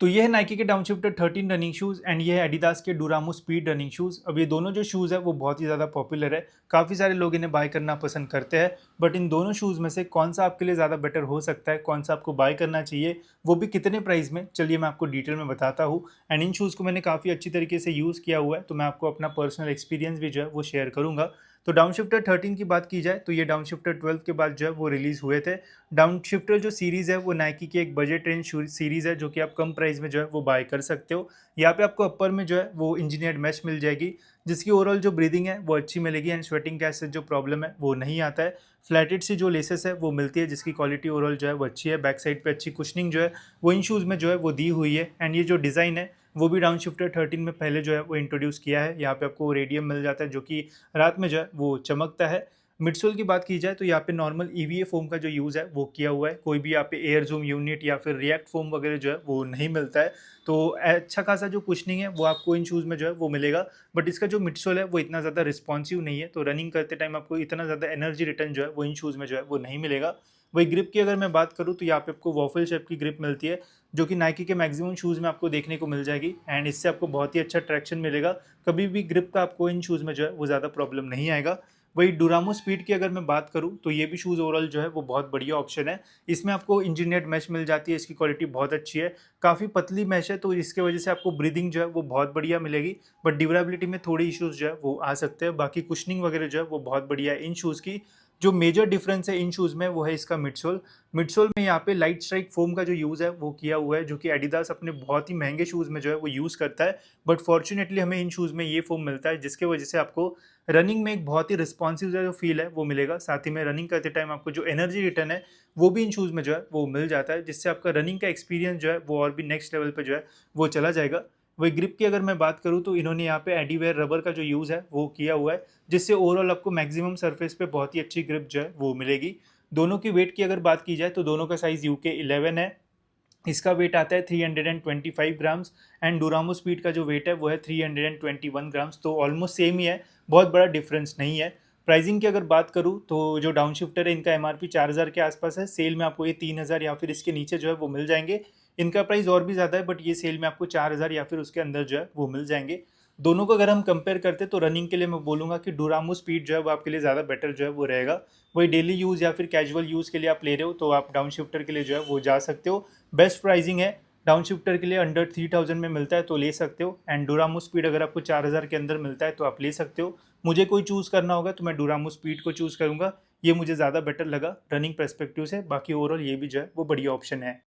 तो ये है नाइकी के डाउनशिफ्टर 13 रनिंग शूज़ एंड ये है एडिडास के डुरामो स्पीड रनिंग शूज़। अब ये दोनों जो शूज़ है वो बहुत ही ज़्यादा पॉपुलर है, काफ़ी सारे लोग इन्हें बाय करना पसंद करते हैं। बट इन दोनों शूज़ में से कौन सा आपके लिए ज़्यादा बेटर हो सकता है, कौन सा आपको बाय करना चाहिए, वो भी कितने प्राइस में, चलिए मैं आपको डिटेल में बताता हूँ। एंड इन शूज़ को मैंने काफ़ी अच्छी तरीके से यूज़ किया हुआ है, तो मैं आपको अपना पर्सनल एक्सपीरियंस भी जो है वो शेयर करूँगा। तो डाउनशिफ्टर 13 की बात की जाए तो ये डाउनशिफ्टर 12 के बाद जो है वो रिलीज़ हुए थे। डाउनशिफ्टर जो सीरीज़ है वो नाइकी की एक बजट रेंज सीरीज़ है, जो कि आप कम प्राइस में जो है वो बाय कर सकते हो। यहाँ पे आपको अपर में जो है वो इंजीनियर्ड मैश मिल जाएगी, जिसकी ओवरऑल जो ब्रीदिंग है वो अच्छी मिलेगी एंड स्वेटिंग गैस से जो प्रॉब्लम है वो नहीं आता है। फ्लैटेड सी जो लेसेस है वो मिलती है, जिसकी क्वालिटी ओवरऑल जो है वो अच्छी है। बैक साइड पे अच्छी कुशनिंग जो है वो इन शूज़ में जो है वो दी हुई है। एंड ये जो डिज़ाइन है वो भी डाउनशिफ्टर 13 में पहले जो है वो इंट्रोड्यूस किया है। यहाँ पे आपको रेडियम मिल जाता है, जो कि रात में जो है वो चमकता है। मिडसोल की बात की जाए तो यहाँ पे नॉर्मल ईवीए फोम का जो यूज़ है वो किया हुआ है, कोई भी यहाँ पे एयर जूम यूनिट या फिर रिएक्ट फोम वगैरह जो है वो नहीं मिलता है। तो अच्छा खासा जो कुशनिंग है वो आपको इन शूज़ में जो है वो मिलेगा। बट इसका जो मिडसोल है वो इतना ज़्यादा रिस्पॉन्सिव नहीं है, तो रनिंग करते टाइम आपको इतना ज़्यादा एनर्जी रिटर्न जो है वो इन शूज़ में जो है वो नहीं मिलेगा। वही ग्रिप की अगर मैं बात करूँ तो यहाँ पे आपको वॉफल शेप की ग्रिप मिलती है, जो कि नाइकी के मैक्सिमम शूज़ में आपको देखने को मिल जाएगी। एंड इससे आपको बहुत ही अच्छा ट्रैक्शन मिलेगा, कभी भी ग्रिप का आपको इन शूज़ में जो है वो ज़्यादा प्रॉब्लम नहीं आएगा। वही डुरामो स्पीड की अगर मैं बात करूँ तो ये भी शूज़ ओवरऑल जो है वो बहुत बढ़िया ऑप्शन है। इसमें आपको इंजीनियर्ड मैश मिल जाती है, इसकी क्वालिटी बहुत अच्छी है, काफ़ी पतली मैश है, तो इसके वजह से आपको ब्रीदिंग जो है वो बहुत बढ़िया मिलेगी। बट ड्यूरेबिलिटी में थोड़ी इश्यूज जो है वो आ सकते हैं, बाकी कुशनिंग वगैरह जो है वो बहुत बढ़िया है इन शूज़ की। जो मेजर डिफरेंस है इन शूज़ में वो है इसका मिडसोल। मिडसोल में यहाँ पे लाइट स्ट्राइक फोम का जो यूज़ है वो किया हुआ है, जो कि एडिडास अपने बहुत ही महंगे शूज़ में जो है वो यूज़ करता है। बट फॉर्चुनेटली हमें इन शूज़ में ये फोम मिलता है, जिसके वजह से आपको रनिंग में एक बहुत ही रिस्पॉन्सिव जो फील है वो मिलेगा। साथ ही में रनिंग करते टाइम आपको जो एनर्जी रिटर्न है वो भी इन शूज़ में जो है वो मिल जाता है, जिससे आपका रनिंग का एक्सपीरियंस जो है वो और भी नेक्स्ट लेवल पे जो है वो चला जाएगा। वही ग्रिप की अगर मैं बात करूँ तो इन्होंने यहाँ पे एडीवेयर रबर का जो यूज़ है वो किया हुआ है, जिससे ओवरऑल आपको मैक्सिमम सरफेस पे बहुत ही अच्छी ग्रिप जो है वो मिलेगी। दोनों की वेट की अगर बात की जाए तो दोनों का साइज़ यूके 11 है। इसका वेट आता है 325 ग्राम्स एंड डुरामो स्पीड का जो वेट है वो है 321 ग्राम्स, तो ऑलमोस्ट सेम ही है, बहुत बड़ा डिफरेंस नहीं है। प्राइसिंग की अगर बात करूँ तो जो डाउन शिफ्टर है इनका एमआरपी 4000 के आसपास है, सेल में आपको ये 3000 या फिर इसके नीचे जो है वो मिल जाएंगे। इनका प्राइस और भी ज़्यादा है, बट ये सेल में आपको 4000 या फिर उसके अंदर जो है वो मिल जाएंगे। दोनों को अगर हम कंपेयर करते तो रनिंग के लिए मैं बोलूँगा कि डुरामो स्पीड जो है वो आपके लिए ज़्यादा बेटर जो है वो रहेगा। वही डेली यूज़ या फिर कैजुअल यूज़ के लिए आप ले रहे हो तो आप डाउन शिफ्टर के लिए जो है वो जा सकते हो। बेस्ट प्राइसिंग है, डाउन शिफ्टर के लिए अंडर 3000 में मिलता है तो ले सकते हो। एंड डुरामो स्पीड अगर आपको 4000 के अंदर मिलता है तो आप ले सकते हो। मुझे कोई चूज़ करना होगा तो मैं डुरामो स्पीड को चूज़ करूँगा, ये मुझे ज़्यादा बेटर लगा रनिंग पर्सपेक्टिव से। बाकी ओवरऑल ये भी जो है वो बढ़िया ऑप्शन है।